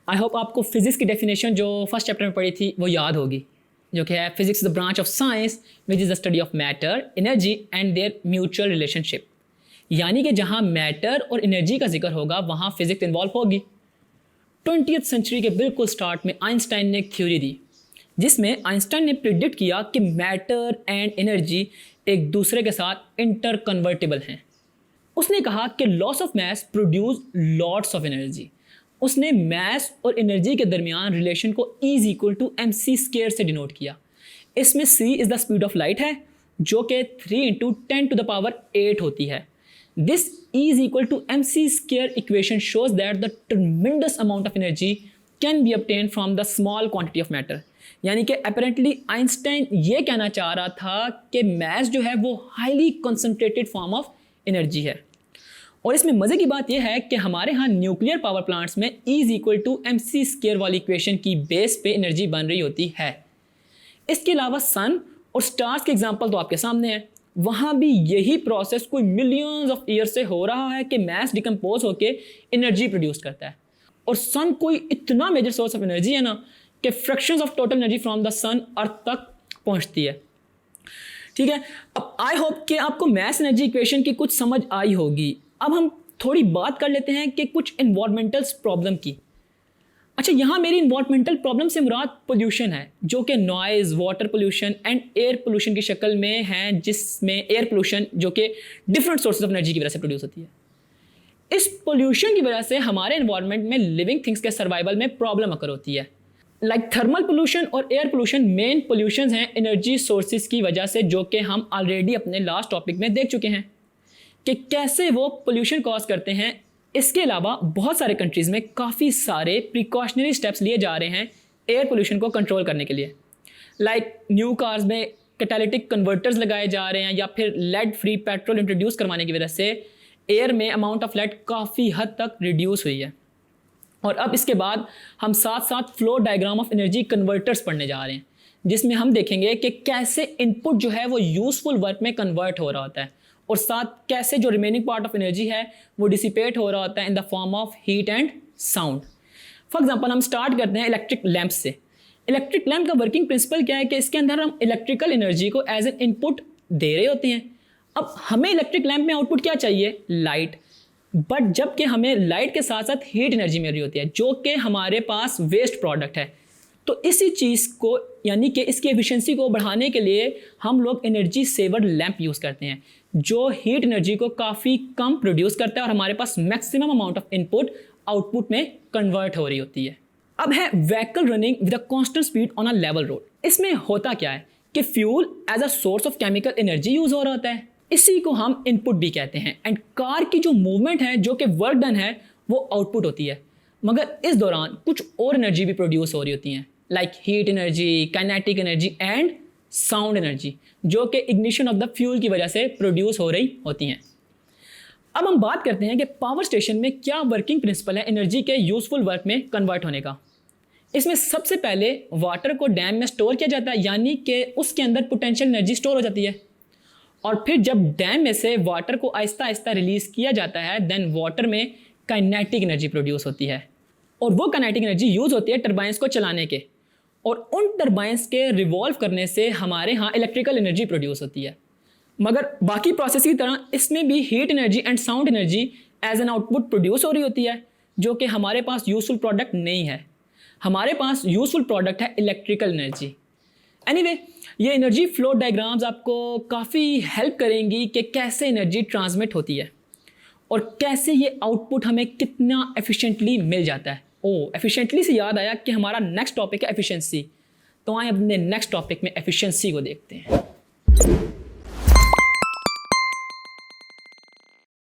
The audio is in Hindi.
आई होप आपको फिजिक्स की डेफिनेशन जो फर्स्ट चैप्टर में पढ़ी थी वो याद होगी, जो कि है physics the branch of science which is the study of matter, energy and there mutual relationship. यानी कि जहाँ मैटर और एनर्जी का जिक्र होगा वहाँ फिजिक्स इन्वॉल्व होगी। 20th सेंचुरी के बिल्कुल स्टार्ट में आइंस्टाइन ने एक थ्योरी दी, जिसमें आइंस्टाइन ने प्रिडिक्ट किया कि मैटर एंड एनर्जी एक दूसरे के साथ इंटर कन्वर्टेबल हैं। उसने कहा कि loss of mass produce lots of energy. उसने मैस और एनर्जी के दरमियान रिलेशन को E is equal to mc² से डिनोट किया। इसमें c is the speed of light है, जो कि 3 × 10⁸ होती है। This E is equal to mc² equation shows that the tremendous amount of energy can be obtained from the small quantity of matter. यानी कि अपेरेंटली आइंस्टाइन ये कहना चाह रहा था कि मैस जो है वो highly concentrated form of energy है। और इसमें मज़े की बात यह है कि हमारे यहाँ न्यूक्लियर पावर प्लांट्स में E is equal to mc² वाली इक्वेशन की बेस पे एनर्जी बन रही होती है। इसके अलावा सन और स्टार्स के एग्जांपल तो आपके सामने है, वहाँ भी यही प्रोसेस कोई मिलियंस ऑफ ईयर से हो रहा है कि मैस डिकम्पोज होके एनर्जी प्रोड्यूस करता है। और सन कोई इतना मेजर सोर्स ऑफ एनर्जी है ना कि fractions of total energy from the sun earth तक पहुँचती है। ठीक है, अब आई होप कि आपको मैस एनर्जी इक्वेशन की कुछ समझ आई होगी। अब हम थोड़ी बात कर लेते हैं कि कुछ इन्वायरमेंटल प्रॉब्लम की। अच्छा, यहाँ मेरी इन्वायरमेंटल प्रॉब्लम से मुराद पोल्यूशन है, जो कि noise, water pollution and air pollution की शक्ल में है, जिसमें एयर पोल्यूशन जो कि डिफरेंट सोर्सेज ऑफ एनर्जी की वजह से प्रोड्यूस होती है। इस पोल्यूशन की वजह से हमारे इन्वायरमेंट में लिविंग थिंग्स के सर्वाइवल में प्रॉब्लम अकर होती है। लाइक थर्मल पोल्यूशन और एयर पोल्यूशन मेन पोल्यूशन हैं एनर्जी सोर्सेज की वजह से, जो कि हम ऑलरेडी अपने लास्ट टॉपिक में देख चुके हैं कि कैसे वो पोल्यूशन कॉज करते हैं। इसके अलावा बहुत सारे कंट्रीज़ में काफ़ी सारे प्रिकॉशनरी स्टेप्स लिए जा रहे हैं एयर पोल्यूशन को कंट्रोल करने के लिए। लाइक न्यू कार्स में कैटालिटिक कन्वर्टर्स लगाए जा रहे हैं, या फिर लेड फ्री पेट्रोल इंट्रोड्यूस करवाने की वजह से एयर में अमाउंट ऑफ लेड काफ़ी हद तक रिड्यूस हुई है। और अब इसके बाद हम साथ साथ flow diagram of energy converters पढ़ने जा रहे हैं, जिसमें हम देखेंगे कि कैसे इनपुट जो है वो यूज़फुल वर्क में कन्वर्ट हो रहा होता है, और साथ कैसे जो रिमेनिंग पार्ट ऑफ एनर्जी है वो डिसिपेट हो रहा होता है in the form of heat and sound. For example हम स्टार्ट करते हैं इलेक्ट्रिक लैंप से। इलेक्ट्रिक लैंप का वर्किंग प्रिंसिपल क्या है कि इसके अंदर हम इलेक्ट्रिकल एनर्जी को एज एन इनपुट दे रहे होते हैं। अब हमें इलेक्ट्रिक लैंप में आउटपुट क्या चाहिए? लाइट। बट जबकि हमें लाइट के साथ साथ हीट एनर्जी मिल रही होती है, जो कि हमारे पास वेस्ट प्रोडक्ट है। तो इसी चीज़ को, यानी कि इसकी एफिशिएंसी को बढ़ाने के लिए हम लोग एनर्जी सेवर लैंप यूज़ करते हैं, जो हीट एनर्जी को काफ़ी कम प्रोड्यूस करता है और हमारे पास maximum amount of input output में कन्वर्ट हो रही होती है। अब है vehicle running with a constant speed on a level road. इसमें होता क्या है कि fuel as a source of chemical energy use हो रहा होता है, इसी को हम इनपुट भी कहते हैं। एंड कार की जो मूवमेंट है, जो कि वर्क डन है, वो आउटपुट होती है। मगर इस दौरान कुछ और एनर्जी भी प्रोड्यूस हो रही होती हैं, like heat energy, kinetic energy and sound energy, जो कि इग्निशन ऑफ द फ्यूल की वजह से प्रोड्यूस हो रही होती हैं। अब हम बात करते हैं कि पावर स्टेशन में क्या वर्किंग प्रिंसिपल है एनर्जी के यूजफुल वर्क में कन्वर्ट होने का। इसमें सबसे पहले वाटर को डैम में स्टोर किया जाता है, यानी कि उसके अंदर पोटेंशियल एनर्जी स्टोर हो जाती है। और फिर जब डैम में से वाटर को आहिस्ता आहिस्ता रिलीज किया जाता है, देन वाटर में काइनेटिक एनर्जी प्रोड्यूस होती है। और वो काइनेटिक एनर्जी यूज़ होती है टरबाइंस को चलाने के, और उन टरबाइंस के रिवॉल्व करने से हमारे यहाँ इलेक्ट्रिकल एनर्जी प्रोड्यूस होती है। मगर बाकी प्रोसेस की तरह इसमें भी heat energy and sound energy as an output produce हो रही होती है, जो कि हमारे पास यूजफुल प्रोडक्ट नहीं है। हमारे पास यूजफुल प्रोडक्ट है इलेक्ट्रिकल एनर्जी। एनीवे, ये एनर्जी फ्लो डायग्राम्स आपको काफ़ी हेल्प करेंगी कि कैसे एनर्जी ट्रांसमिट होती है और कैसे ये आउटपुट हमें कितना एफिशिएंटली मिल जाता है। एफिशिएंटली से याद आया कि हमारा नेक्स्ट टॉपिक है एफिशिएंसी। तो आए अपने नेक्स्ट टॉपिक में एफिशिएंसी को देखते हैं।